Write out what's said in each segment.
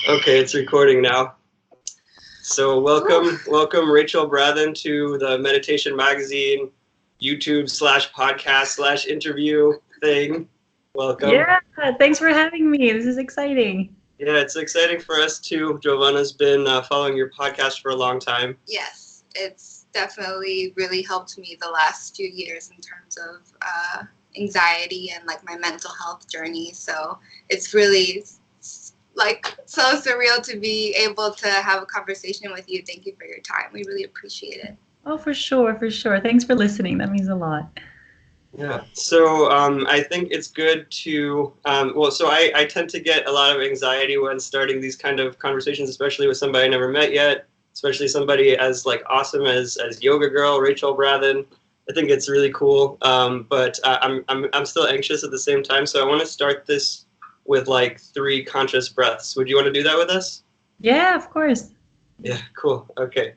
Okay, it's recording now. So welcome Rachel Brathen to the Meditation Magazine YouTube/podcast/interview thing. Welcome. Yeah, thanks for having me. This is exciting. Yeah, it's exciting for us too. Giovanna's been following your podcast for a long time. Yes, it's definitely really helped me the last few years in terms of anxiety and like my mental health journey. So it's really like so surreal to be able to have a conversation with you. Thank you for your time. We really appreciate it. Oh, for sure. Thanks for listening. That means a lot. Yeah, so I think it's good to, so I tend to get a lot of anxiety when starting these kind of conversations, especially with somebody I never met yet, especially somebody as like awesome as yoga girl, Rachel Brathen. I think it's really cool, but I'm still anxious at the same time, so I want to start this with like 3 conscious breaths. Would you want to do that with us? Yeah, of course. Yeah, cool. Okay.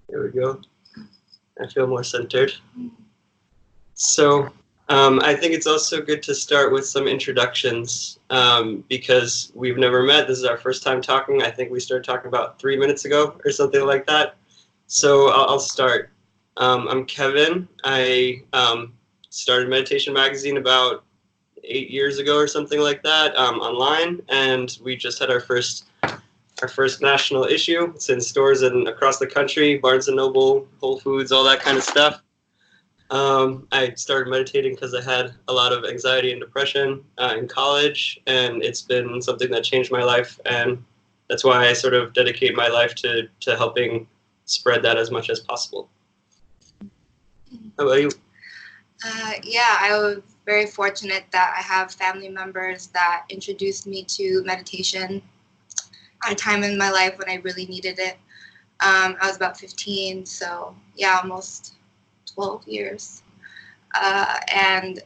There we go. I feel more centered. So I think it's also good to start with some introductions because we've never met. This is our first time talking. I think we started talking about 3 minutes ago or something like that. So I'll start. I'm Kevin. I started Meditation Magazine about 8 years ago or something like that online, and we just had our first national issue. It's in stores and across the country, Barnes and Noble, Whole Foods, all that kind of stuff. I started meditating because I had a lot of anxiety and depression in college, and it's been something that changed my life, and that's why I sort of dedicate my life to helping spread that as much as possible. How about you? Yeah, I was very fortunate that I have family members that introduced me to meditation at a time in my life when I really needed it. I was about 15, so yeah, almost 12 years. And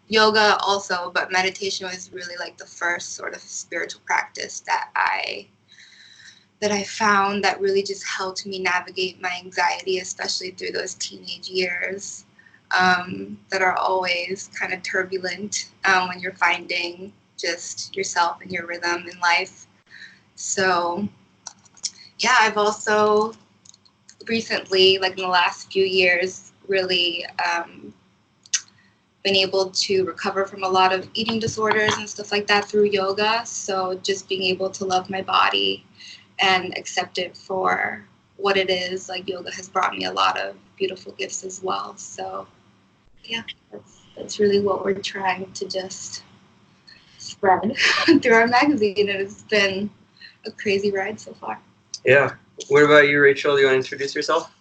yoga also, but meditation was really like the first sort of spiritual practice that I found that really just helped me navigate my anxiety, especially through those teenage years that are always kind of turbulent when you're finding just yourself and your rhythm in life. So yeah, I've also recently, like in the last few years, really been able to recover from a lot of eating disorders and stuff like that through yoga. So just being able to love my body and accept it for what it is, like yoga has brought me a lot of beautiful gifts as well. So yeah, that's really what we're trying to just spread through our magazine, and it's been a crazy ride so far. Yeah. What about you, Rachel? Do you want to introduce yourself?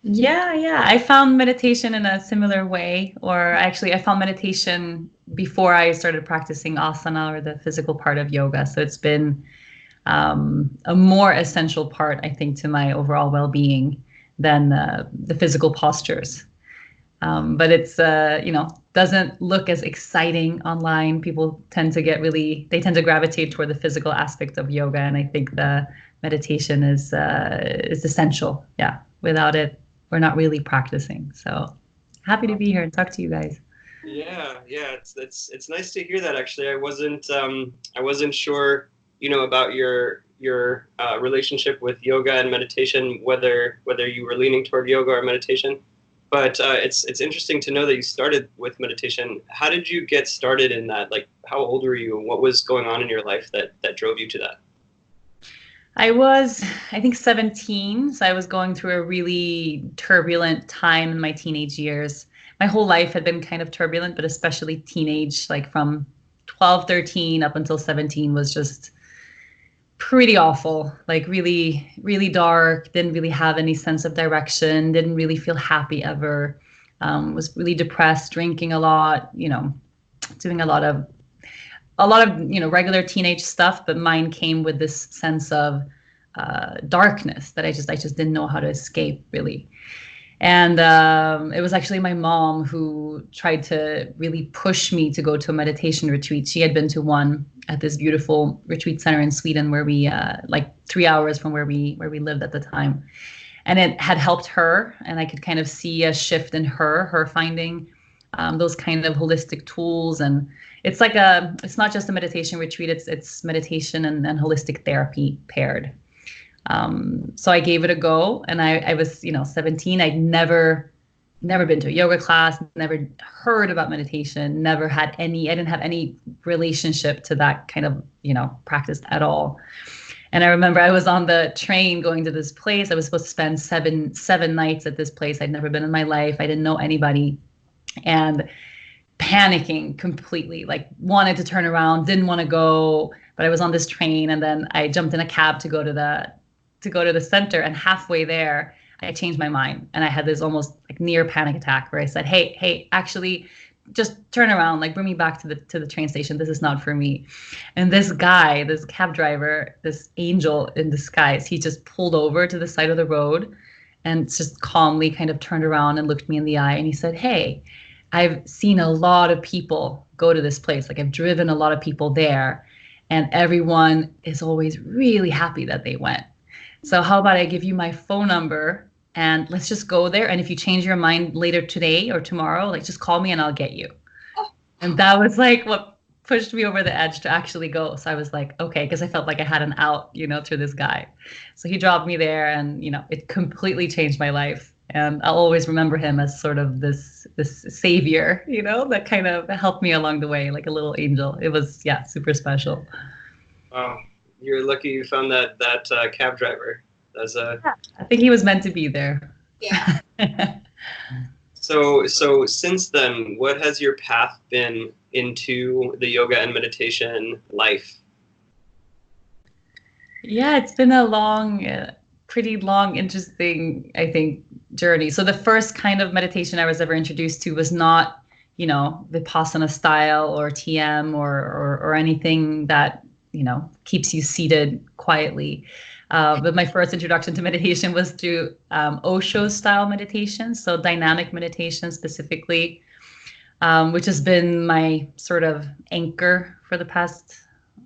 Yeah. I found meditation in a similar way, or actually I found meditation before I started practicing asana, or the physical part of yoga. So it's been a more essential part, I think, to my overall well-being than the physical postures. But it's, doesn't look as exciting online. People tend to gravitate toward the physical aspect of yoga. And I think the meditation is essential. Yeah. Without it, we're not really practicing. So happy to be here and talk to you guys. Yeah. It's nice to hear that. Actually, I wasn't sure, about your relationship with yoga and meditation, whether you were leaning toward yoga or meditation. But it's interesting to know that you started with meditation. How did you get started in that? Like, how old were you, and what was going on in your life that drove you to that? I was, I think, 17. So I was going through a really turbulent time in my teenage years. My whole life had been kind of turbulent, but especially teenage, like from 12, 13 up until 17 was just pretty awful, like really, really dark, didn't really have any sense of direction, didn't really feel happy ever, was really depressed, drinking a lot, doing a lot of regular teenage stuff, but mine came with this sense of darkness that I just didn't know how to escape, really. And it was actually my mom who tried to really push me to go to a meditation retreat. She had been to one at this beautiful retreat center in Sweden, where we like 3 hours from where we lived at the time, and it had helped her. And I could kind of see a shift in her finding those kind of holistic tools. And it's not just a meditation retreat; it's meditation and holistic therapy paired. So I gave it a go, and I was, 17. I'd never been to a yoga class, never heard about meditation, I didn't have any relationship to that kind of, practice at all. And I remember I was on the train going to this place. I was supposed to spend seven nights at this place. I'd never been in my life. I didn't know anybody, and panicking completely, like wanted to turn around, didn't want to go, but I was on this train, and then I jumped in a cab to go to the center, and halfway there I changed my mind, and I had this almost like near panic attack where I said, hey, actually just turn around, like bring me back to the train station. This is not for me. And this guy, this cab driver, this angel in disguise, he just pulled over to the side of the road and just calmly kind of turned around and looked me in the eye, and he said, hey, I've seen a lot of people go to this place. Like I've driven a lot of people there, and everyone is always really happy that they went. So how about I give you my phone number, and let's just go there. And if you change your mind later today or tomorrow, like just call me and I'll get you. And that was like what pushed me over the edge to actually go. So I was like, okay, because I felt like I had an out, through this guy. So he dropped me there, and, it completely changed my life. And I'll always remember him as sort of this savior, that kind of helped me along the way, like a little angel. It was, super special. Wow. You're lucky you found that cab driver. I think he was meant to be there. Yeah. So since then, what has your path been into the yoga and meditation life? Yeah, it's been a pretty long, interesting, I think, journey. So the first kind of meditation I was ever introduced to was not, Vipassana style or TM or anything that, keeps you seated quietly. But my first introduction to meditation was through Osho style meditation, so dynamic meditation specifically, which has been my sort of anchor for the past,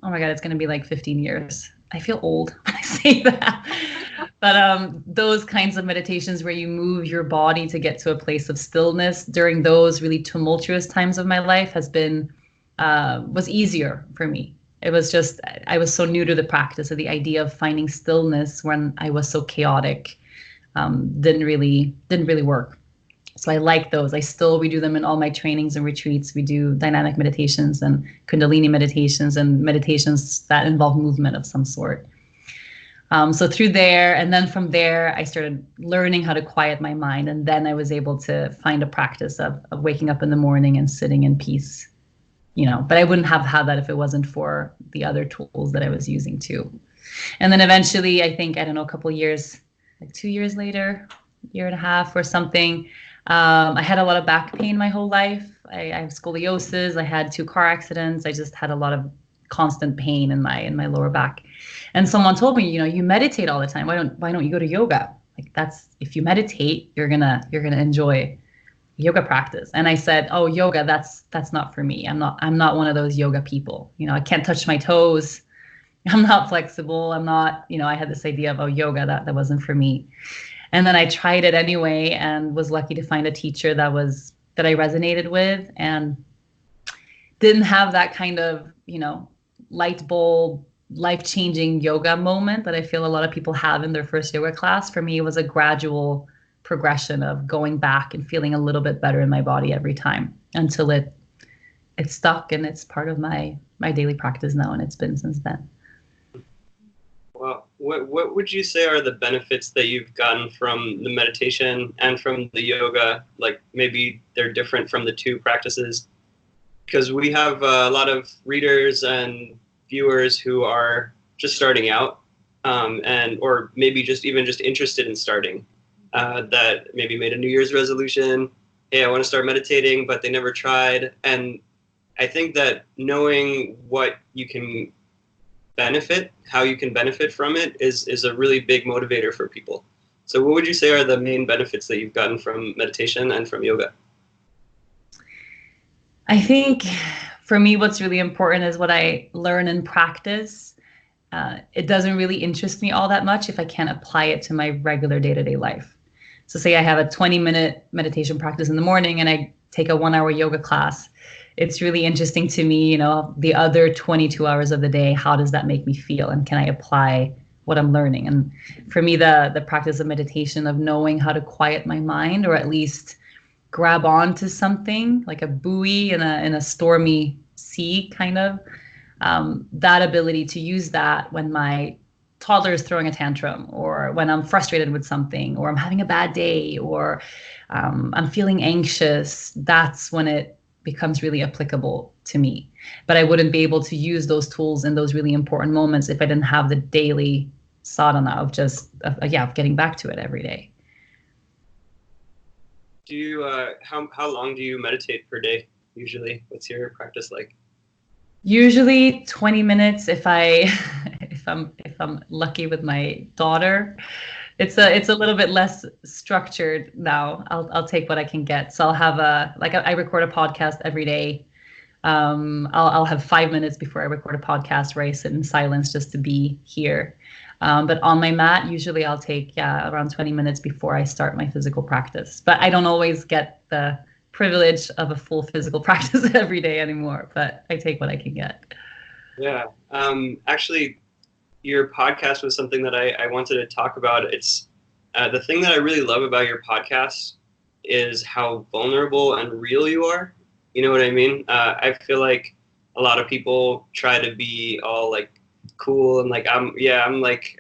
oh my God, it's going to be like 15 years. I feel old when I say that. But those kinds of meditations where you move your body to get to a place of stillness during those really tumultuous times of my life was easier for me. It was just, I was so new to the practice, of the idea of finding stillness when I was so chaotic, didn't really work. So I like those. We do them in all my trainings and retreats. We do dynamic meditations and Kundalini meditations and meditations that involve movement of some sort. So through there, and then from there, I started learning how to quiet my mind. And then I was able to find a practice of waking up in the morning and sitting in peace. But I wouldn't have had that if it wasn't for the other tools that I was using too. And then eventually, I think, I don't know, a couple of years, like 2 years later, year and a half or something, I had a lot of back pain my whole life. I have scoliosis. I had 2 car accidents. I just had a lot of constant pain in my lower back. And someone told me, you meditate all the time. Why don't you go to yoga? Like if you meditate, you're gonna enjoy yoga practice. And I said, oh, yoga, that's not for me. I'm not one of those yoga people. I can't touch my toes. I'm not flexible. I'm not, I had this idea of, oh, yoga, that wasn't for me. And then I tried it anyway and was lucky to find a teacher that I resonated with, and didn't have that kind of, light bulb, life-changing yoga moment that I feel a lot of people have in their first yoga class. For me, it was a gradual progression of going back and feeling a little bit better in my body every time until it stuck, and it's part of my daily practice now, and it's been since then. Well, what would you say are the benefits that you've gotten from the meditation and from the yoga? Like maybe they're different from the two practices, because we have a lot of readers and viewers who are just starting out, or maybe just interested in starting. That maybe made a New Year's resolution, hey, I want to start meditating, but they never tried. And I think that knowing what you can benefit, how you can benefit from it is a really big motivator for people. So what would you say are the main benefits that you've gotten from meditation and from yoga? I think for me, what's really important is what I learn and practice. It doesn't really interest me all that much if I can't apply it to my regular day-to-day life. So say I have a 20-minute meditation practice in the morning and I take a 1-hour yoga class. It's really interesting to me, the other 22 hours of the day, how does that make me feel? And can I apply what I'm learning? And for me, the practice of meditation, of knowing how to quiet my mind, or at least grab onto something like a buoy in a stormy sea, kind of, that ability to use that when my toddler is throwing a tantrum, or when I'm frustrated with something, or I'm having a bad day, or I'm feeling anxious, that's when it becomes really applicable to me. But I wouldn't be able to use those tools in those really important moments if I didn't have the daily sadhana of just, of getting back to it every day. Do you, how long do you meditate per day usually? What's your practice like? Usually 20 minutes if I'm lucky with my daughter. It's a little bit less structured now. I'll take what I can get. So I'll have I record a podcast every day. I'll have 5 minutes before I record a podcast where I sit in silence just to be here. But on my mat, usually I'll take around 20 minutes before I start my physical practice. But I don't always get the privilege of a full physical practice every day anymore, but I take what I can get. Yeah. Actually, your podcast was something that I wanted to talk about. It's the thing that I really love about your podcast is how vulnerable and real you are. You know what I mean? I feel like a lot of people try to be all like cool and like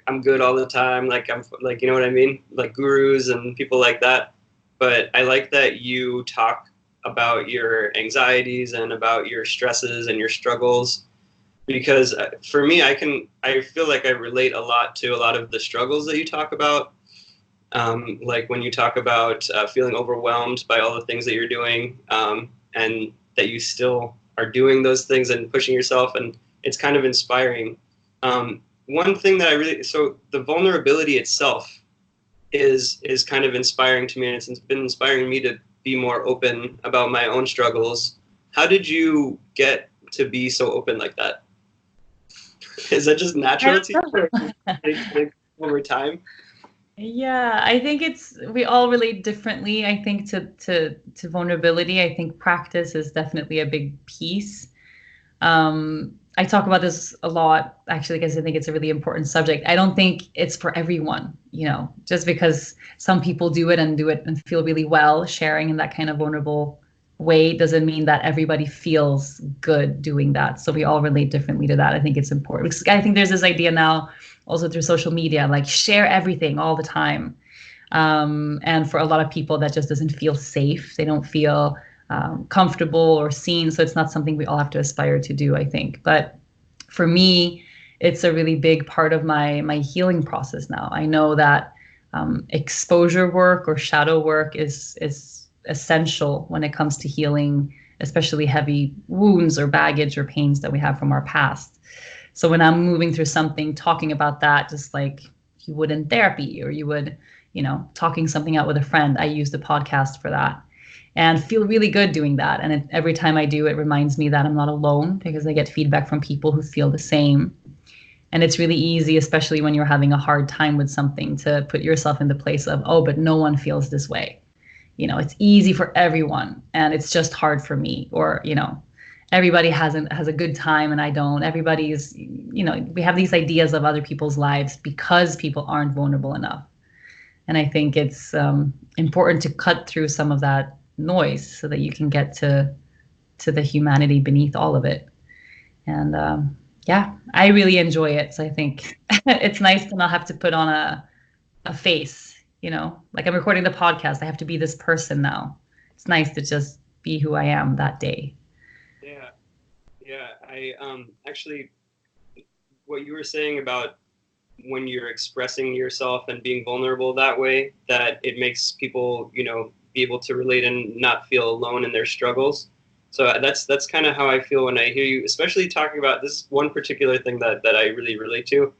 I'm good all the time. Like I'm like, you know what I mean? Like gurus and people like that. But I like that you talk about your anxieties and about your stresses and your struggles, because for me, I feel like I relate a lot to a lot of the struggles that you talk about. Like when you talk about feeling overwhelmed by all the things that you're doing, and that you still are doing those things and pushing yourself, and it's kind of inspiring. One thing that so the vulnerability itself is kind of inspiring to me, and it's been inspiring me to be more open about my own struggles. How did you get to be so open like that? Is that just natural to you over time? Yeah, I think we all relate differently. I think to vulnerability. I think practice is definitely a big piece. I talk about this a lot, actually, because I think it's a really important subject. I don't think it's for everyone, just because some people do it and feel really well sharing in that kind of vulnerable way doesn't mean that everybody feels good doing that. So we all relate differently to that. I think it's important, because I think there's this idea now also through social media, like share everything all the time. And for a lot of people, that just doesn't feel safe. They don't feel comfortable or seen. So it's not something we all have to aspire to do, I think. But for me, it's a really big part of my healing process now. I know that exposure work or shadow work is essential when it comes to healing, especially heavy wounds or baggage or pains that we have from our past. So when I'm moving through something, talking about that, just like you would in therapy, or you would, talking something out with a friend, I use the podcast for that. And feel really good doing that. And every time I do, it reminds me that I'm not alone, because I get feedback from people who feel the same. And it's really easy, especially when you're having a hard time with something, to put yourself in the place of, oh, but no one feels this way. It's easy for everyone, and it's just hard for me. Or, everybody has a good time and I don't. Everybody's, we have these ideas of other people's lives because people aren't vulnerable enough. And I think it's important to cut through some of that noise so that you can get to the humanity beneath all of it. And I really enjoy it. So I think it's nice to not have to put on a face, like I'm recording the podcast. I have to be this person now. It's nice to just be who I am that day. Yeah. I actually, what you were saying about when you're expressing yourself and being vulnerable that way, that it makes people, be able to relate and not feel alone in their struggles. So that's kind of how I feel when I hear you, especially talking about this one particular thing that I really relate to,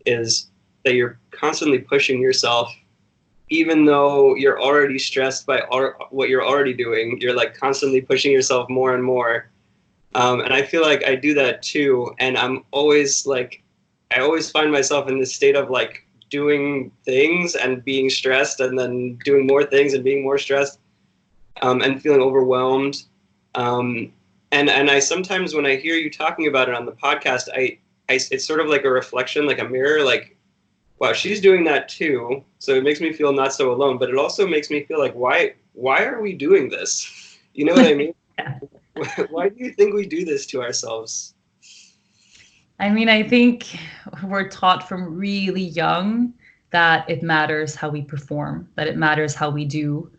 is that you're constantly pushing yourself even though you're already stressed by what you're already doing, you're like constantly pushing yourself more and more. And I feel like I do that too. And I'm always like, I always find myself in this state of like doing things and being stressed, and then doing more things and being more stressed, and feeling overwhelmed. And I sometimes, when I hear you talking about it on the podcast, it's sort of like a reflection, like a mirror, like, wow, she's doing that too. So it makes me feel not so alone, but it also makes me feel like, why are we doing this? You know what I mean? Yeah. Why do you think we do this to ourselves? I mean, I think we're taught from really young that it matters how we perform, that it matters how we do.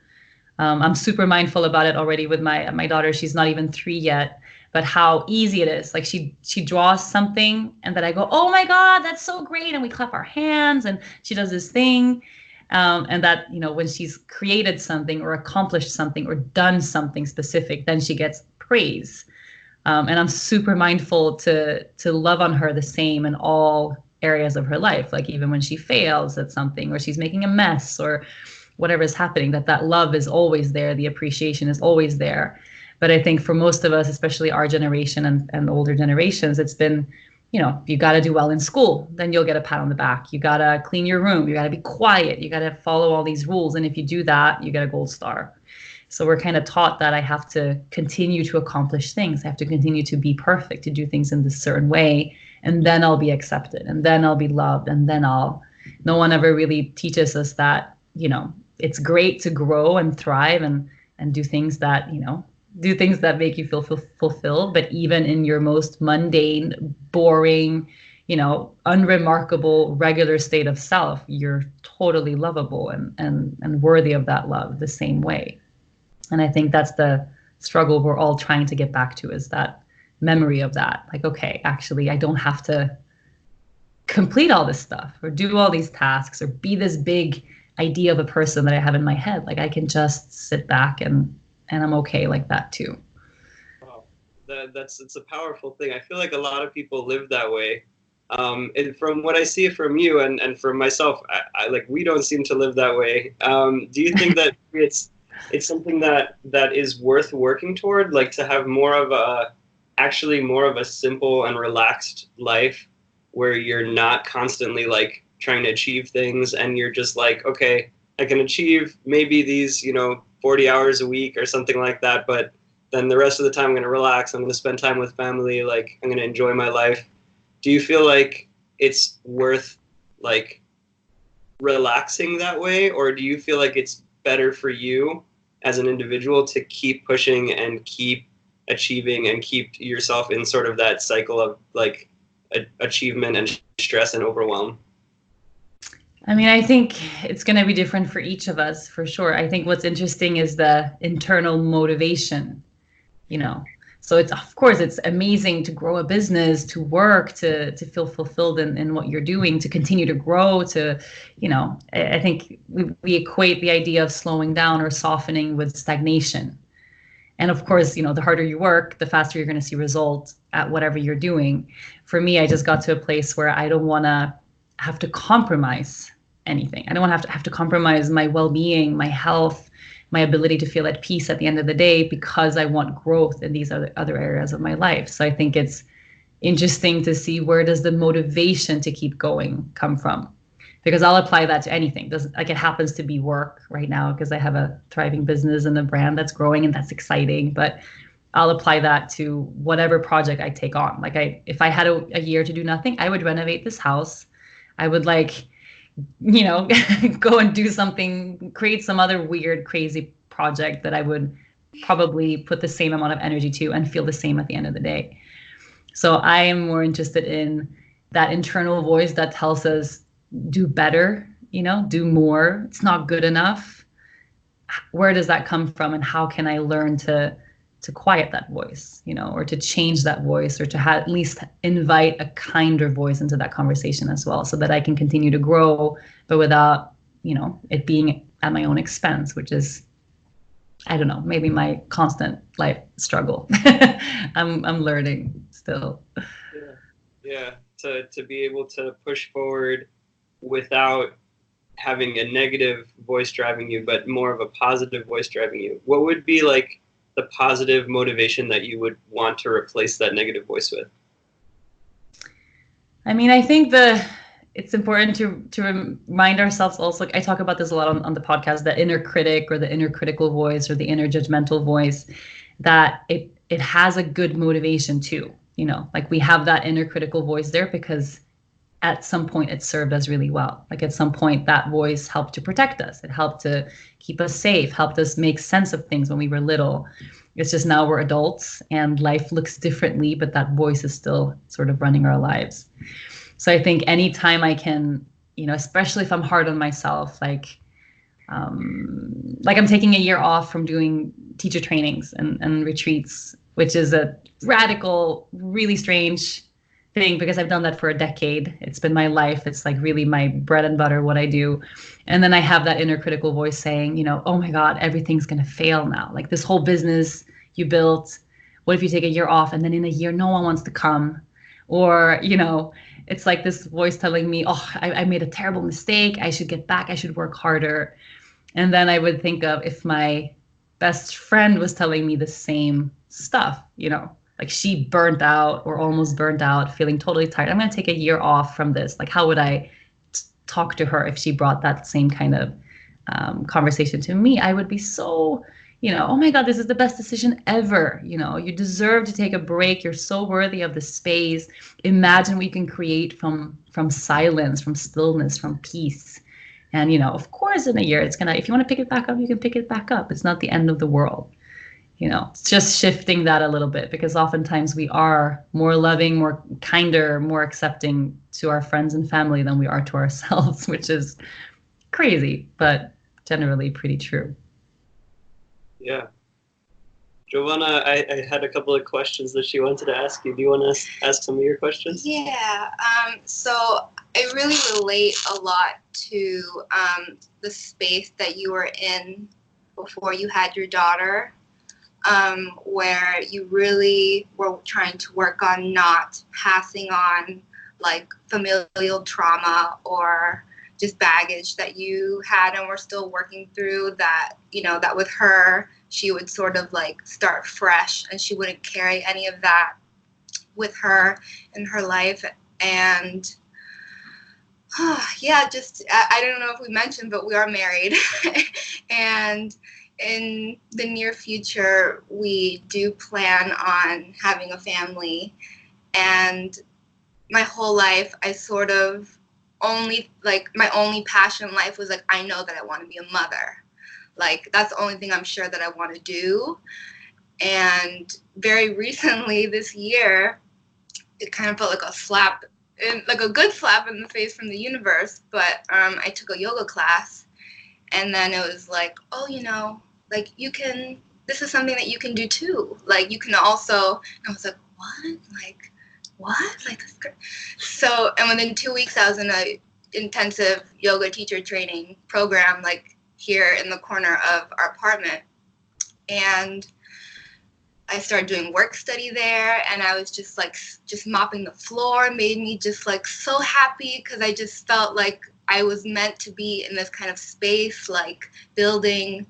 I'm super mindful about it already with my daughter. She's not even 3 yet, but how easy it is. Like she draws something, and then I go, "Oh my God, that's so great!" And we clap our hands, and she does this thing, and that, when she's created something or accomplished something or done something specific, then she gets praise. And I'm super mindful to love on her the same in all areas of her life. Like even when she fails at something, or she's making a mess, or whatever is happening, that love is always there. The appreciation is always there. But I think for most of us, especially our generation and older generations, it's been, you got to do well in school, then you'll get a pat on the back. You got to clean your room. You got to be quiet. You got to follow all these rules. And if you do that, you get a gold star. So we're kind of taught that I have to continue to accomplish things. I have to continue to be perfect, to do things in this certain way. And then I'll be accepted. And then I'll be loved. And then no one ever really teaches us that, it's great to grow and thrive and do things that, make you feel fulfilled. But even in your most mundane, boring, unremarkable, regular state of self, you're totally lovable and worthy of that love the same way. And I think that's the struggle we're all trying to get back to, is that memory of that. Like, okay, actually, I don't have to complete all this stuff or do all these tasks or be this big idea of a person that I have in my head. Like I can just sit back and I'm okay like that too. Wow, it's a powerful thing. I feel like a lot of people live that way. And from what I see from you and from myself, I like, we don't seem to live that way. Do you think that it's something that is worth working toward, like to have more of a simple and relaxed life where you're not constantly like trying to achieve things, and you're just like, okay, I can achieve maybe these, 40 hours a week or something like that, but then the rest of the time I'm going to relax, I'm going to spend time with family, like I'm going to enjoy my life. Do you feel like it's worth like relaxing that way, or do you feel like it's better for you as an individual to keep pushing and keep achieving and keep yourself in sort of that cycle of like achievement and stress and overwhelm? I mean, I think it's going to be different for each of us, for sure. I think what's interesting is the internal motivation, So of course, it's amazing to grow a business, to work, to feel fulfilled in what you're doing, to continue to grow, I think we equate the idea of slowing down or softening with stagnation. And of course, the harder you work, the faster you're going to see results at whatever you're doing. For me, I just got to a place where I don't want to have to compromise anything. I don't want to have to compromise my well-being, my health, my ability to feel at peace at the end of the day, because I want growth in these other areas of my life. So I think it's interesting to see, where does the motivation to keep going come from? Because I'll apply that to anything. It happens to be work right now because I have a thriving business and a brand that's growing, and that's exciting. But I'll apply that to whatever project I take on. Like if I had a year to do nothing, I would renovate this house. I would go and do something, create some other weird, crazy project that I would probably put the same amount of energy to and feel the same at the end of the day. So I am more interested in that internal voice that tells us, do better, do more. It's not good enough. Where does that come from? And how can I learn to quiet that voice, or to change that voice, or to at least invite a kinder voice into that conversation as well, so that I can continue to grow, but without, it being at my own expense, which is, I don't know, maybe my constant life struggle. I'm learning still. Yeah. To be able to push forward without having a negative voice driving you, but more of a positive voice driving you, what would be like the positive motivation that you would want to replace that negative voice with? I mean, I think it's important to remind ourselves also, like I talk about this a lot on the podcast, the inner critic or the inner critical voice or the inner judgmental voice, that it has a good motivation too. You know, like we have that inner critical voice there because at some point it served us really well. Like at some point that voice helped to protect us. It helped to keep us safe, helped us make sense of things when we were little. It's just now we're adults and life looks differently, but that voice is still sort of running our lives. So I think anytime I can, you know, especially if I'm hard on myself, like I'm taking a year off from doing teacher trainings and retreats, which is a radical, really strange thing because I've done that for a decade. It's been my life. It's like really my bread and butter, what I do. And then I have that inner critical voice saying, you know, oh my God, everything's going to fail now. Like this whole business you built, what if you take a year off and then in a year, no one wants to come? Or, you know, it's like this voice telling me, oh, I made a terrible mistake. I should get back. I should work harder. And then I would think of if my best friend was telling me the same stuff, you know, like she burnt out or almost burnt out, feeling totally tired. I'm going to take a year off from this. Like, how would I talk to her if she brought that same kind of conversation to me? I would be so, you know, oh my God, this is the best decision ever. You know, you deserve to take a break. You're so worthy of the space. Imagine what you can create from silence, from stillness, from peace. And, you know, of course, in a year, it's going to, if you want to pick it back up, you can pick it back up. It's not the end of the world. You know, it's just shifting that a little bit because oftentimes we are more loving, more kinder, more accepting to our friends and family than we are to ourselves, which is crazy, but generally pretty true. Yeah. Giovanna, I had a couple of questions that she wanted to ask you. Do you want to ask some of your questions? Yeah. So I really relate a lot to the space that you were in before you had your daughter. Where you really were trying to work on not passing on like familial trauma or just baggage that you had and were still working through, that, you know, that with her, she would sort of like start fresh and she wouldn't carry any of that with her in her life. And yeah, just, I don't know if we mentioned, but we are married. And in the near future, we do plan on having a family. And my whole life, I sort of only, like, my only passion in life was like, I know that I want to be a mother. Like, that's the only thing I'm sure that I want to do. And very recently this year, it kind of felt like a slap, like a good slap in the face from the universe. But I took a yoga class, and then it was like, oh, you know, like you can, this is something that you can do too. Like you can also, and I was like, what? Like, what? Like, that's great. So, and within 2 weeks, I was in a intensive yoga teacher training program, like here in the corner of our apartment. And I started doing work study there, and I was just like, just mopping the floor made me just like so happy because I just felt like I was meant to be in this kind of space, like building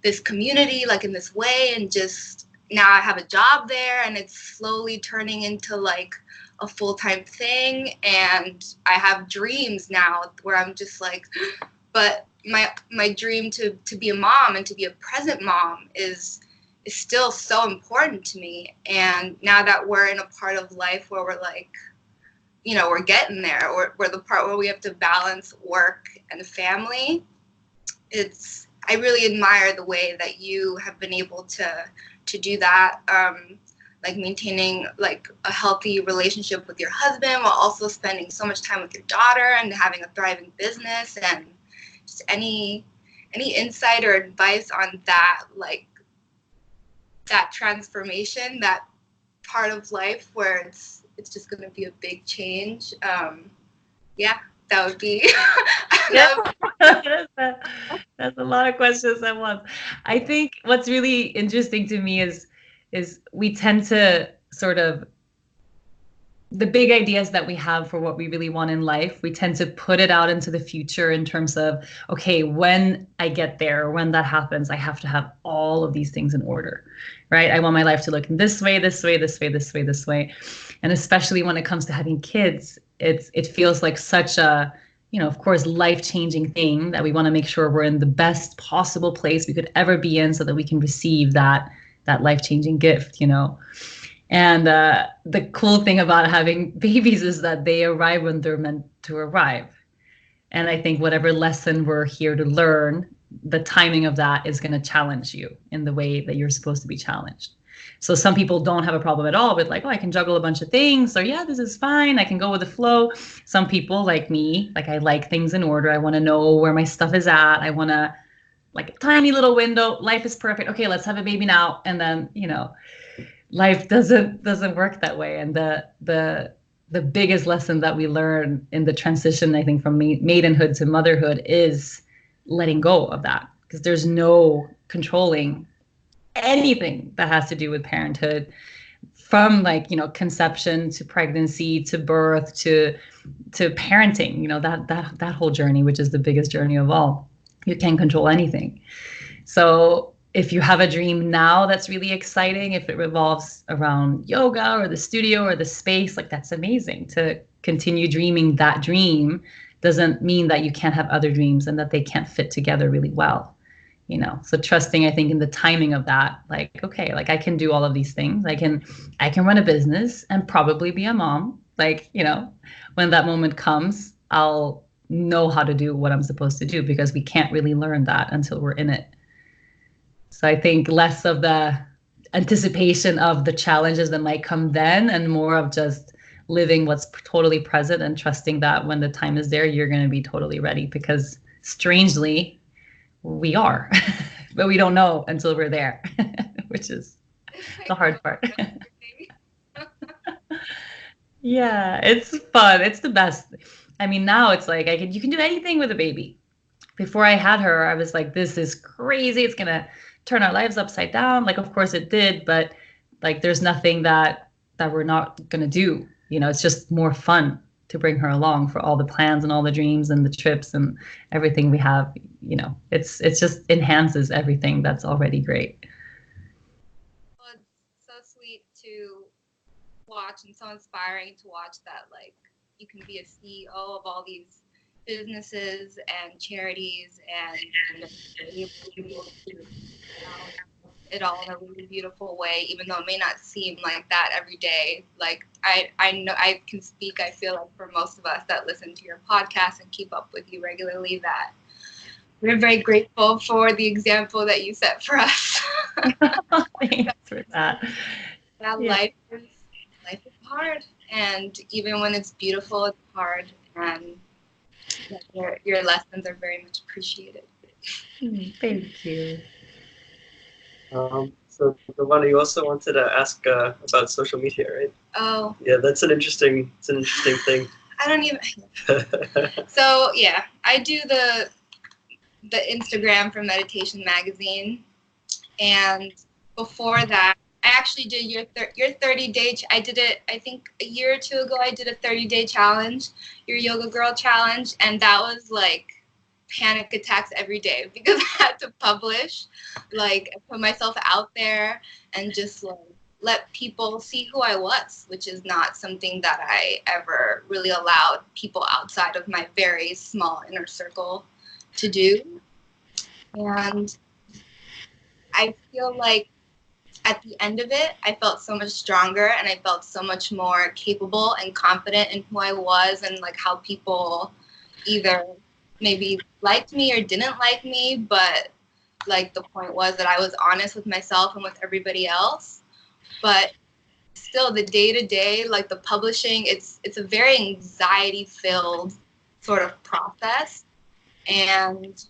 this community, like in this way. And just now I have a job there, and it's slowly turning into like a full-time thing. And I have dreams now where I'm just like, but my dream to be a mom and to be a present mom is still so important to me. And now that we're in a part of life where we're like, you know, we're getting there, or we're the part where we have to balance work and family, I really admire the way that you have been able to do that, like maintaining like a healthy relationship with your husband while also spending so much time with your daughter and having a thriving business. And just any insight or advice on that, like that transformation, that part of life where it's just going to be a big change. Yeah, that would be. Yeah. That's a lot of questions at once. I think what's really interesting to me is we tend to sort of the big ideas that we have for what we really want in life, we tend to put it out into the future in terms of, okay, when I get there, when that happens, I have to have all of these things in order, right? I want my life to look in this way, this way, this way, this way, this way. And especially when it comes to having kids, it feels like such a, of course, life-changing thing that we want to make sure we're in the best possible place we could ever be in so that we can receive that life-changing gift, And the cool thing about having babies is that they arrive when they're meant to arrive. And I think whatever lesson we're here to learn, the timing of that is going to challenge you in the way that you're supposed to be challenged. So some people don't have a problem at all with like, oh, I can juggle a bunch of things. Or yeah, this is fine. I can go with the flow. Some people like me, like I like things in order. I want to know where my stuff is at. I want to like a tiny little window. Life is perfect. Okay, let's have a baby now. And then, life doesn't work that way. And the biggest lesson that we learn in the transition, I think, from maidenhood to motherhood is letting go of that, because there's no controlling anything that has to do with parenthood, from like, conception to pregnancy to birth to parenting, that whole journey, which is the biggest journey of all. You can't control anything. So if you have a dream now that's really exciting, if it revolves around yoga or the studio or the space, like that's amazing. To continue dreaming that dream doesn't mean that you can't have other dreams and that they can't fit together really well. So trusting, I think, in the timing of that, like, okay, like I can do all of these things. I can run a business and probably be a mom. Like, when that moment comes, I'll know how to do what I'm supposed to do, because we can't really learn that until we're in it. So I think less of the anticipation of the challenges that might come then, and more of just living what's totally present and trusting that when the time is there, you're going to be totally ready, because strangely, we are, but we don't know until we're there, which is the hard part. Yeah, it's fun. It's the best. I mean, now it's like you can do anything with a baby. Before I had her, I was like, this is crazy. It's going to turn our lives upside down. Like, of course it did, but like, there's nothing that we're not going to do. It's just more fun to bring her along for all the plans and all the dreams and the trips and everything we have. It's just enhances everything that's already great. Well, it's so sweet to watch and so inspiring to watch that, like, you can be a CEO of all these businesses and charities and be able to it all in a really beautiful way, even though it may not seem like that every day. Like I know I can speak, I feel like, for most of us that listen to your podcast and keep up with you regularly, that we're very grateful for the example that you set for us. Thanks for that. Yeah. Life is hard, and even when it's beautiful, it's hard, and your lessons are very much appreciated. Thank you. So, Giovanna, you also wanted to ask about social media, right? Oh. Yeah, that's an interesting thing. I don't even. So yeah, I do the Instagram for Meditation Magazine, and before that, I actually did your 30-day. I did it, I think, a year or two ago. I did a 30-day challenge, your Yoga Girl challenge, and that was like panic attacks every day, because I had to publish, like, put myself out there and just like let people see who I was, which is not something that I ever really allowed people outside of my very small inner circle to do. And I feel like at the end of it, I felt so much stronger, and I felt so much more capable and confident in who I was, and like how people either maybe liked me or didn't like me, but like the point was that I was honest with myself and with everybody else. But still, the day-to-day, like the publishing, it's a very anxiety-filled sort of process. And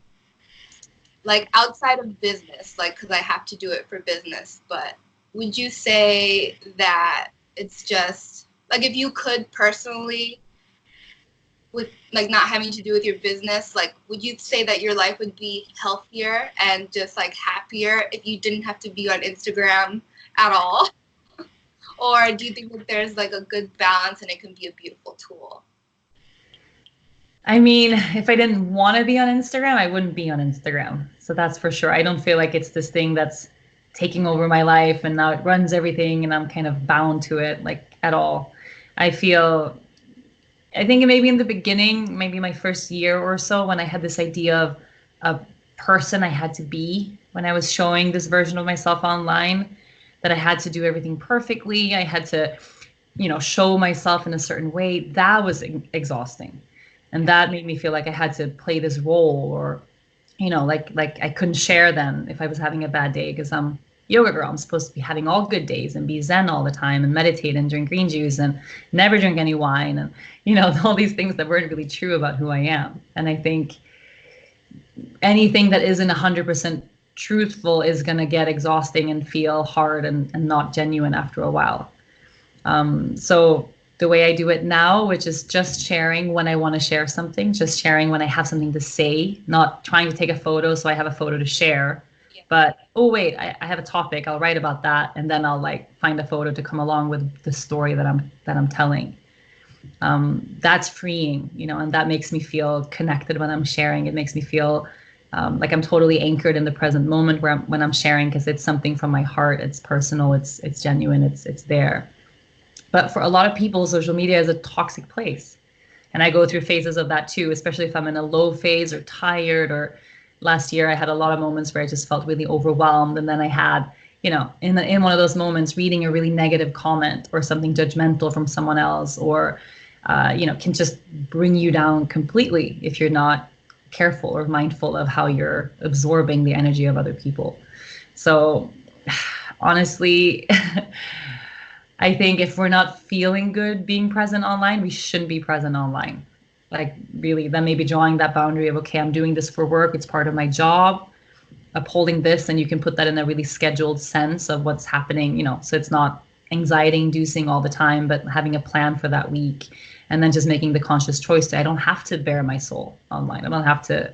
like outside of business, like, because I have to do it for business, but would you say that it's just like, if you could personally, with like not having to do with your business, like, would you say that your life would be healthier and just like happier if you didn't have to be on Instagram at all? Or do you think that there's like a good balance and it can be a beautiful tool? I mean, if I didn't want to be on Instagram, I wouldn't be on Instagram. So that's for sure. I don't feel like it's this thing that's taking over my life and now it runs everything and I'm kind of bound to it, like, at all. I feel, I think maybe in the beginning, maybe my first year or so, when I had this idea of a person I had to be when I was showing this version of myself online, that I had to do everything perfectly. I had to, show myself in a certain way. That was exhausting. And that made me feel like I had to play this role, or, like I couldn't share then if I was having a bad day, because I'm yoga girl. I'm supposed to be having all good days and be zen all the time and meditate and drink green juice and never drink any wine and, all these things that weren't really true about who I am. And I think anything that isn't 100% truthful is going to get exhausting and feel hard and not genuine after a while. So the way I do it now, which is just sharing when I want to share something, just sharing when I have something to say, not trying to take a photo so I have a photo to share, but, oh, wait, I have a topic, I'll write about that. And then I'll find a photo to come along with the story that I'm telling. That's freeing, and that makes me feel connected when I'm sharing. It makes me feel like I'm totally anchored in the present moment when I'm sharing, because it's something from my heart. It's personal. It's genuine. It's there. But for a lot of people, social media is a toxic place. And I go through phases of that too, especially if I'm in a low phase or tired. Or last year, I had a lot of moments where I just felt really overwhelmed. And then I had, in one of those moments, reading a really negative comment or something judgmental from someone else, or, can just bring you down completely if you're not careful or mindful of how you're absorbing the energy of other people. So honestly, I think if we're not feeling good being present online, we shouldn't be present online. Like, really, then maybe drawing that boundary of, okay, I'm doing this for work. It's part of my job. Upholding this, and you can put that in a really scheduled sense of what's happening, so it's not anxiety inducing all the time, but having a plan for that week, and then just making the conscious choice that I don't have to bare my soul online. I don't have to,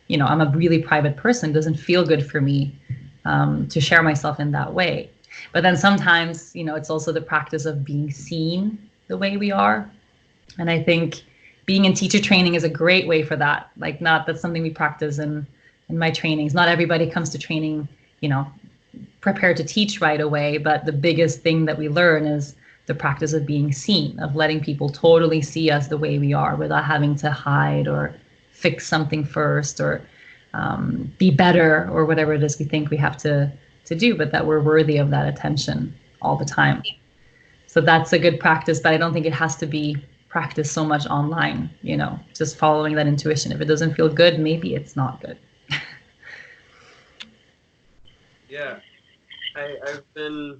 I'm a really private person. It doesn't feel good for me to share myself in that way. But then sometimes, it's also the practice of being seen the way we are. And I think being in teacher training is a great way for that. That's something we practice in my trainings. Not everybody comes to training, prepared to teach right away. But the biggest thing that we learn is the practice of being seen, of letting people totally see us the way we are without having to hide or fix something first, or be better, or whatever it is we think we have to do, but that we're worthy of that attention all the time. So that's a good practice, but I don't think it has to be practiced so much online, just following that intuition. If it doesn't feel good, maybe it's not good. Yeah, I've been,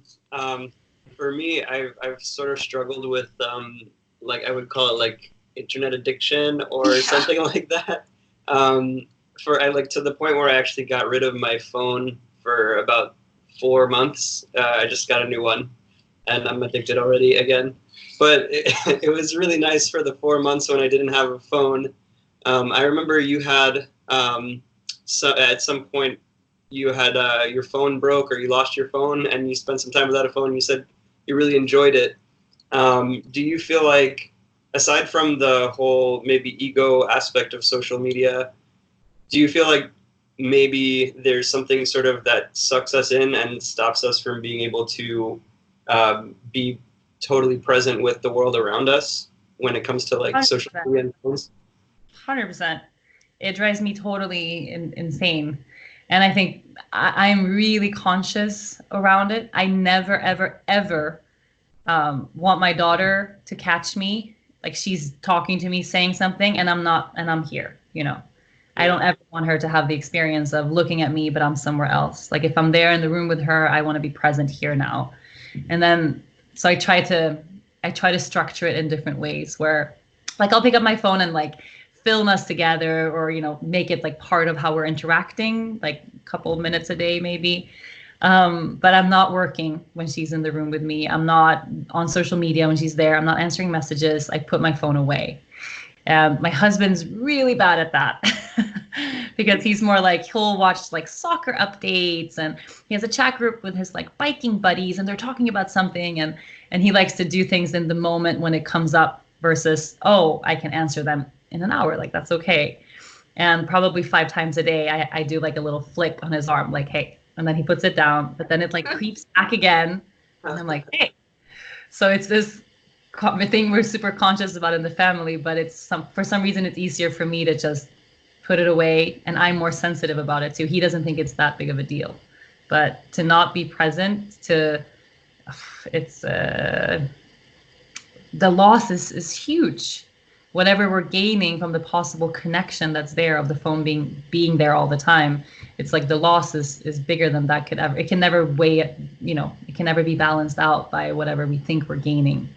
for me, I've sort of struggled with, I would call it like internet addiction or something like that. To the point where I actually got rid of my phone for about 4 months. I just got a new one, and I'm addicted already again. But it was really nice for the 4 months when I didn't have a phone. I remember you had, at some point, you had your phone broke, or you lost your phone, and you spent some time without a phone, and you said you really enjoyed it. Do you feel like, aside from the whole maybe ego aspect of social media, do you feel like maybe there's something sort of that sucks us in and stops us from being able to be totally present with the world around us when it comes to 100%. social media and phones? 100%. It drives me totally insane. And I think I'm really conscious around it. I never, ever, ever want my daughter to catch me. Like, she's talking to me, saying something, and I'm not, and I'm here, I don't ever want her to have the experience of looking at me, but I'm somewhere else. Like, if I'm there in the room with her, I want to be present here now. And then, so I try to structure it in different ways where, I'll pick up my phone and film us together, or, make it part of how we're interacting, a couple of minutes a day, maybe. But I'm not working when she's in the room with me. I'm not on social media when she's there. I'm not answering messages. I put my phone away. My husband's really bad at that. because he's more like, he'll watch like soccer updates, and he has a chat group with his like biking buddies, and they're talking about something, and he likes to do things in the moment when it comes up versus, oh, I can answer them in an hour, like that's okay. And probably 5 times a day I do like a little flick on his arm, like, hey, and then he puts it down, but then it like creeps back again, and I'm like, hey. So it's this thing we're super conscious about in the family, but it's for some reason it's easier for me to just put it away, and I'm more sensitive about it too. He doesn't think it's that big of a deal, but to not be present, it's the loss is huge. Whatever we're gaining from the possible connection that's there of the phone being there all the time, it's like the loss is bigger than that could ever. It can never weigh it, it can never be balanced out by whatever we think we're gaining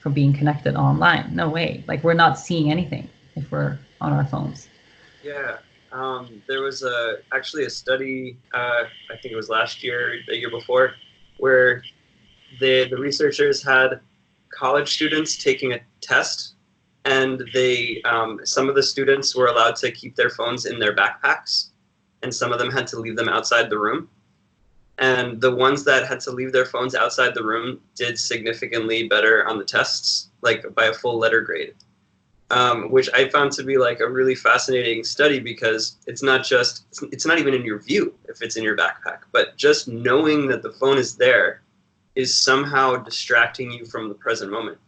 from being connected online. No way. Like, we're not seeing anything if we're on our phones. Yeah. There was actually a study, I think it was last year, the year before, where the researchers had college students taking a test, and some of the students were allowed to keep their phones in their backpacks, and some of them had to leave them outside the room. And the ones that had to leave their phones outside the room did significantly better on the tests, like by a full letter grade, which I found to be like a really fascinating study, because it's not even in your view if it's in your backpack, but just knowing that the phone is there is somehow distracting you from the present moment.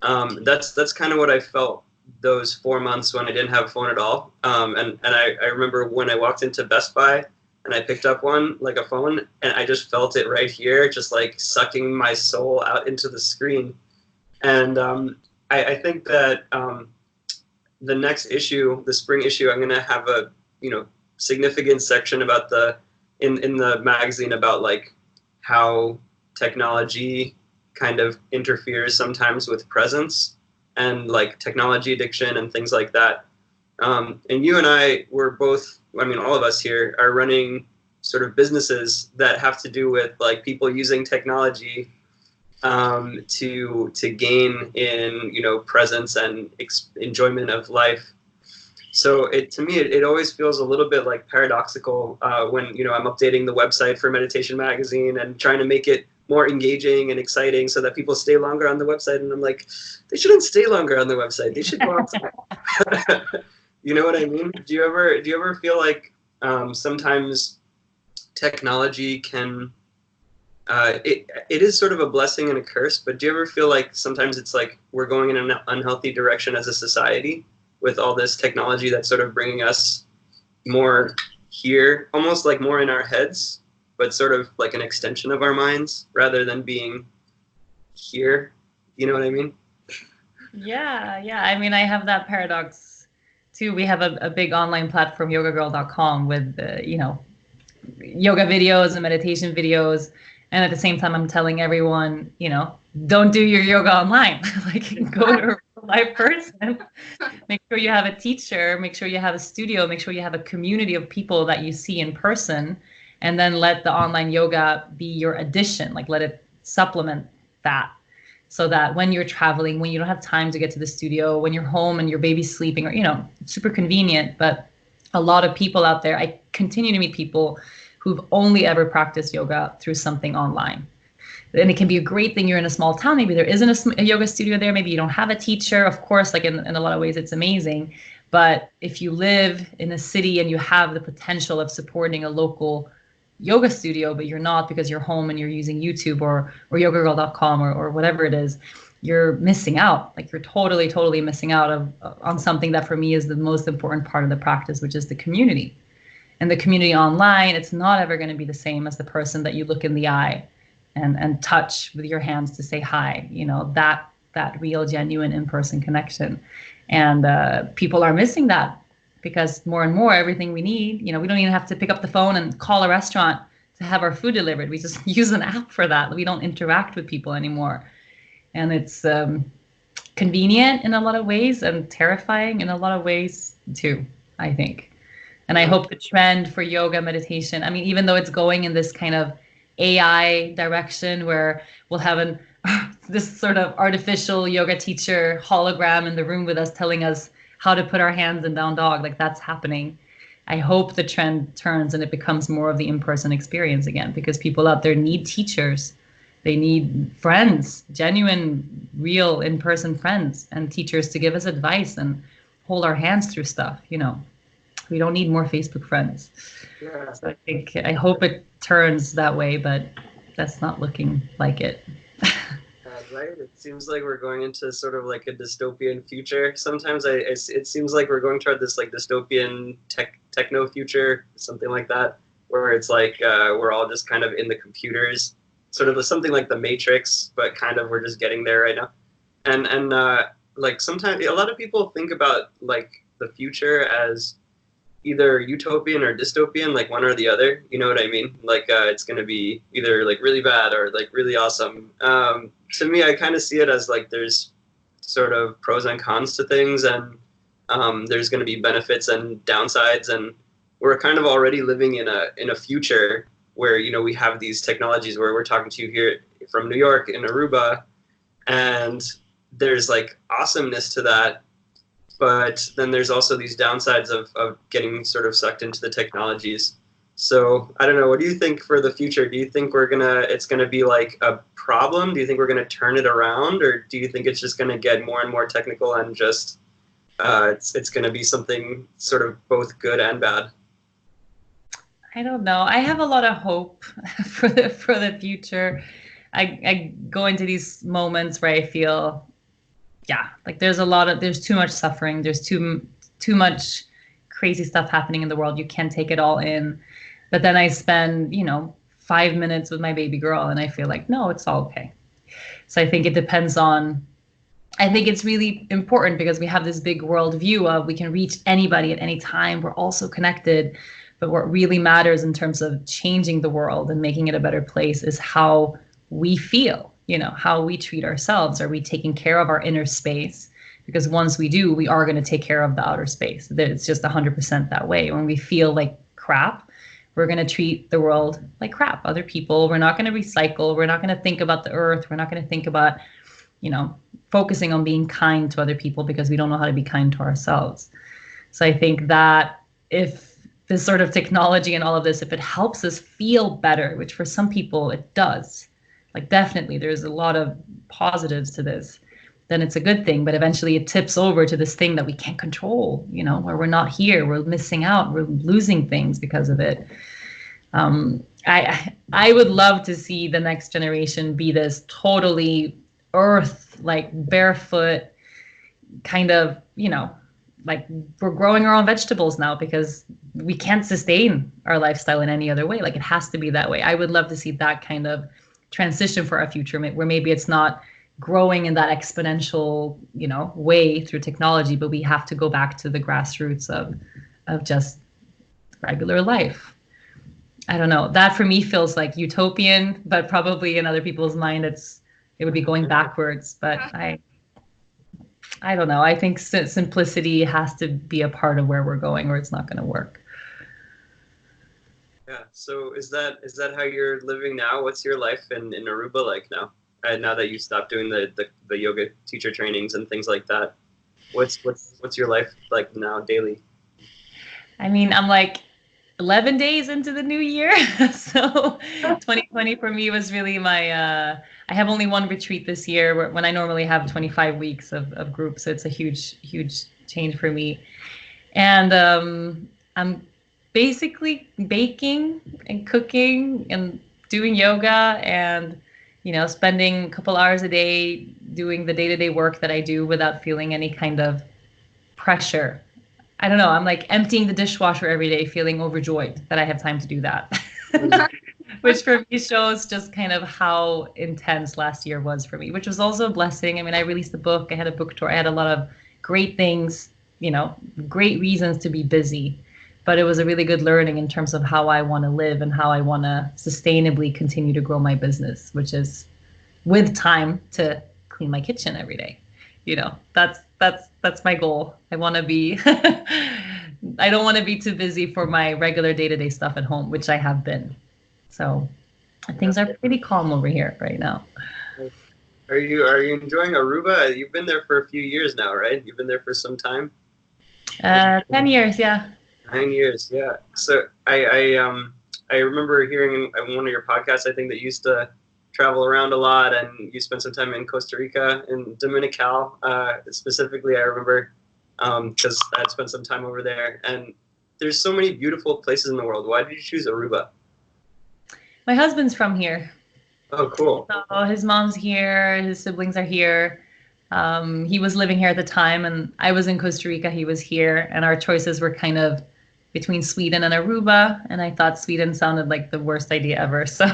That's kind of what I felt those 4 months when I didn't have a phone at all. And I remember when I walked into Best Buy and I picked up one, like a phone, and I just felt it right here, just like sucking my soul out into the screen. And I think that the next issue, the spring issue, I'm going to have a significant section about in the magazine about like how technology kind of interferes sometimes with presence and like technology addiction and things like that. And you and I were both, all of us here are running sort of businesses that have to do with like people using technology to gain in presence and enjoyment of life. So to me it always feels a little bit like paradoxical when I'm updating the website for Meditation Magazine and trying to make it more engaging and exciting so that people stay longer on the website, and I'm like, they shouldn't stay longer on the website. They should go outside. You know what I mean? Do you ever feel like sometimes technology can it is sort of a blessing and a curse, but do you ever feel like sometimes it's like we're going in an unhealthy direction as a society with all this technology that's sort of bringing us more here, almost like more in our heads, but sort of like an extension of our minds rather than being here? You know what I mean? Yeah. I have that paradox too. We have a big online platform, yogagirl.com, with yoga videos and meditation videos, and at the same time I'm telling everyone, don't do your yoga online. Like, go to a real life person. Make sure you have a teacher, make sure you have a studio, make sure you have a community of people that you see in person, and then let the online yoga be your addition. Like, let it supplement that, so that when you're traveling, when you don't have time to get to the studio, when you're home and your baby's sleeping, or super convenient. But a lot of people out there, I continue to meet people who've only ever practiced yoga through something online. And it can be a great thing. You're in a small town, maybe there isn't a yoga studio there, maybe you don't have a teacher. Of course, like in a lot of ways it's amazing. But if you live in a city and you have the potential of supporting a local yoga studio, but you're not, because you're home and you're using YouTube or yogagirl.com or whatever it is, you're missing out. Like, you're totally missing out on something that for me is the most important part of the practice, which is the community. And the community online, it's not ever going to be the same as the person that you look in the eye and touch with your hands to say hi, that real, genuine, in-person connection. And people are missing that, because more and more everything we need, we don't even have to pick up the phone and call a restaurant to have our food delivered. We just use an app for that. We don't interact with people anymore. And it's convenient in a lot of ways and terrifying in a lot of ways too, I think. And I hope the trend for yoga meditation, even though it's going in this kind of AI direction where we'll have this sort of artificial yoga teacher hologram in the room with us telling us how to put our hands in down dog, like that's happening. I hope the trend turns and it becomes more of the in-person experience again, because people out there need teachers. They need friends, genuine, real in-person friends and teachers to give us advice and hold our hands through stuff. We don't need more Facebook friends. Yeah. So I hope it turns that way, but that's not looking like it. Right? It seems like we're going into sort of like a dystopian future. Sometimes it seems like we're going toward this like dystopian techno future, something like that, where it's like we're all just kind of in the computers, sort of something like the Matrix, but kind of we're just getting there right now. And like sometimes a lot of people think about like the future as either utopian or dystopian, like one or the other. You know what I mean? Like it's going to be either like really bad or like really awesome. To me, I kind of see it as like there's sort of pros and cons to things, and there's going to be benefits and downsides, and we're kind of already living in a future where we have these technologies where we're talking to you here from New York in Aruba, and there's like awesomeness to that. But then there's also these downsides of getting sort of sucked into the technologies. So I don't know. What do you think for the future? Do you think it's gonna be like a problem? Do you think we're gonna turn it around, or do you think it's just gonna get more and more technical and just it's gonna be something sort of both good and bad? I don't know. I have a lot of hope for the future. I go into these moments where I feel, like there's too much suffering. There's too much crazy stuff happening in the world. You can't take it all in. But then I spend, 5 minutes with my baby girl and I feel like, no, it's all okay. So I think it depends on, I think it's really important because we have this big world view of we can reach anybody at any time. We're also connected. But what really matters in terms of changing the world and making it a better place is how we feel, how we treat ourselves. Are we taking care of our inner space? Because once we do, we are going to take care of the outer space. It's just 100% that way. When we feel like crap, we're going to treat the world like crap. Other people, we're not going to recycle. We're not going to think about the earth. We're not going to think about, focusing on being kind to other people because we don't know how to be kind to ourselves. So I think that if this sort of technology and all of this, if it helps us feel better, which for some people it does, like definitely there's a lot of positives to this, then it's a good thing. But eventually it tips over to this thing that we can't control, where we're not here, we're missing out, we're losing things because of it. I would love to see the next generation be this totally earth, like barefoot kind of, like we're growing our own vegetables now because we can't sustain our lifestyle in any other way. Like it has to be that way. I would love to see that kind of transition for our future where maybe it's not growing in that exponential, way through technology, but we have to go back to the grassroots of just regular life. I don't know. That for me feels like utopian, but probably in other people's mind, it would be going backwards. But I don't know. I think simplicity has to be a part of where we're going, or it's not going to work. Yeah. So is that how you're living now? What's your life in Aruba like now? Now that you stopped doing the yoga teacher trainings and things like that, what's your life like now daily? I mean, I'm like 11 days into the new year. So 2020 for me was really my, I have only one retreat this year when I normally have 25 weeks of groups. So it's a huge change for me. And I'm basically baking and cooking and doing yoga and, spending a couple hours a day doing the day-to-day work that I do without feeling any kind of pressure. I don't know. I'm like emptying the dishwasher every day, feeling overjoyed that I have time to do that, which for me shows just kind of how intense last year was for me, which was also a blessing. I mean, I released a book, I had a book tour, I had a lot of great things, great reasons to be busy, but it was a really good learning in terms of how I want to live and how I want to sustainably continue to grow my business, which is with time to clean my kitchen every day. That's my goal. I want to be, I don't want to be too busy for my regular day-to-day stuff at home, which I have been. So things are pretty calm over here right now. Are you enjoying Aruba? You've been there for a few years now, right? You've been there for some time. 10 years, yeah. 9 years, yeah. So I remember hearing in one of your podcasts, I think, that you used to travel around a lot, and you spent some time in Costa Rica and Dominical. Specifically, I remember because I had spent some time over there. And there's so many beautiful places in the world. Why did you choose Aruba? My husband's from here. Oh, cool. So his mom's here, his siblings are here. He was living here at the time, and I was in Costa Rica. He was here, and our choices were kind of between Sweden and Aruba. And I thought Sweden sounded like the worst idea ever, so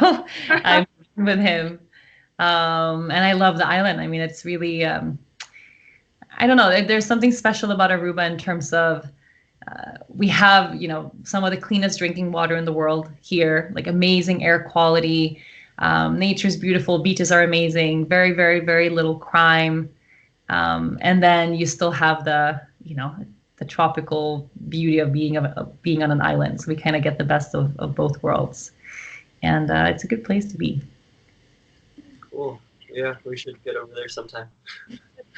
I went with him. And I love the island. I mean, it's really, I don't know. There's something special about Aruba in terms of we have, some of the cleanest drinking water in the world here, like amazing air quality. Nature's beautiful. Beaches are amazing. Very, very, very little crime. And then you still have the tropical beauty of being on an island. So we kind of get the best of both worlds. And it's a good place to be. Cool. Yeah, we should get over there sometime.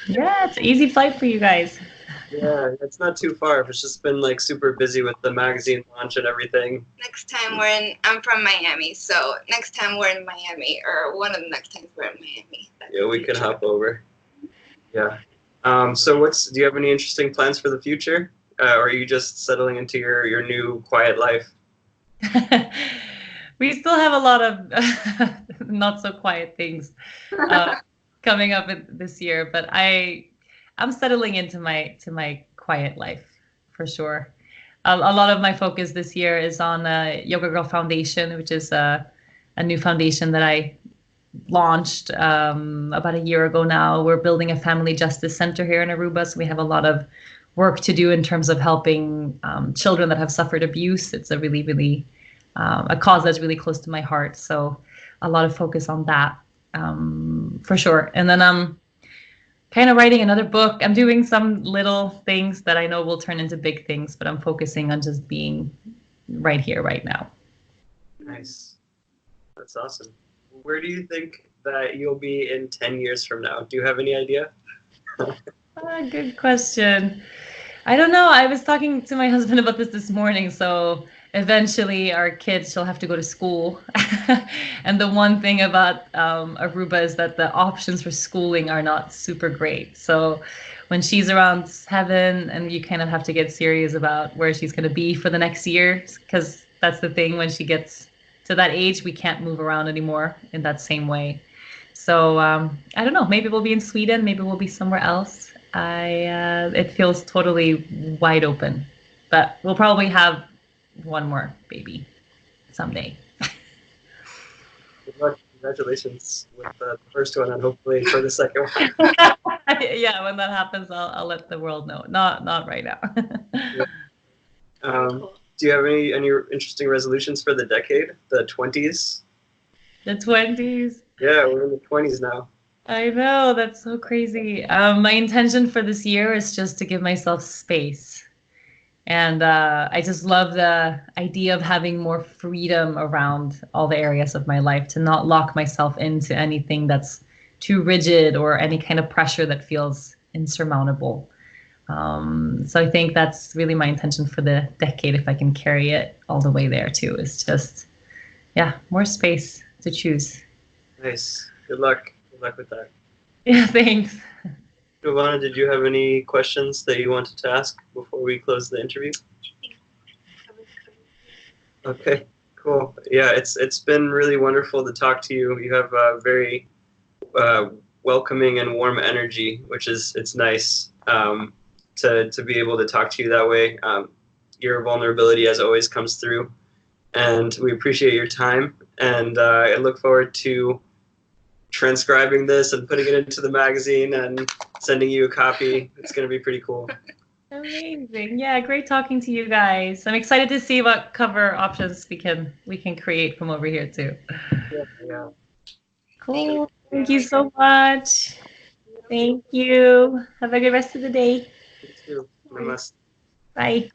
Yeah, it's an easy flight for you guys. Yeah, it's not too far. It's just been like super busy with the magazine launch and everything. Next time I'm from Miami, so next time we're in Miami, or one of the next times we're in Miami. Yeah, we could hop over. Yeah. So do you have any interesting plans for the future? Or are you just settling into your new quiet life? We still have a lot of not so quiet things coming up this year, but I'm settling into my quiet life for sure. A lot of my focus this year is on Yoga Girl Foundation, which is a new foundation that I launched about a year ago now. We're building a family justice center here in Aruba, so we have a lot of work to do in terms of helping children that have suffered abuse. It's a really, really a cause that's really close to my heart. So a lot of focus on that for sure. And then I'm kind of writing another book. I'm doing some little things that I know will turn into big things, but I'm focusing on just being right here, right now. Nice. That's awesome. Where do you think that you'll be in 10 years from now? Do you have any idea? Good question. I don't know. I was talking to my husband about this morning. So eventually our kids shall have to go to school. And the one thing about Aruba is that the options for schooling are not super great. So when she's around 7, and you kind of have to get serious about where she's going to be for the next year, because that's the thing, when she gets to that age, we can't move around anymore in that same way. So I don't know, maybe we'll be in Sweden, maybe we'll be somewhere else. It feels totally wide open, but we'll probably have one more baby someday. Good luck. Congratulations with the first one, and hopefully for the second one. Yeah, when that happens, I'll let the world know. Not right now. Yeah. Do you have any interesting resolutions for the decade, the 20s? The 20s. Yeah, we're in the 20s now. I know, that's so crazy. My intention for this year is just to give myself space. And I just love the idea of having more freedom around all the areas of my life, to not lock myself into anything that's too rigid or any kind of pressure that feels insurmountable. So I think that's really my intention for the decade, if I can carry it all the way there too, is just, more space to choose. Nice. Good luck. Good luck with that. Yeah, thanks. Giovanna, did you have any questions that you wanted to ask before we close the interview? Okay, cool. Yeah, it's been really wonderful to talk to you. You have a very welcoming and warm energy, it's nice to be able to talk to you that way. Your vulnerability, as always, comes through, and we appreciate your time. And I look forward to transcribing this and putting it into the magazine and sending you a copy. It's going to be pretty cool. Amazing. Yeah, great talking to you guys. I'm excited to see what cover options we can create from over here too. Yeah. Cool. Thank you so much. Thank you. Have a good rest of the day. You too. Namaste. Bye.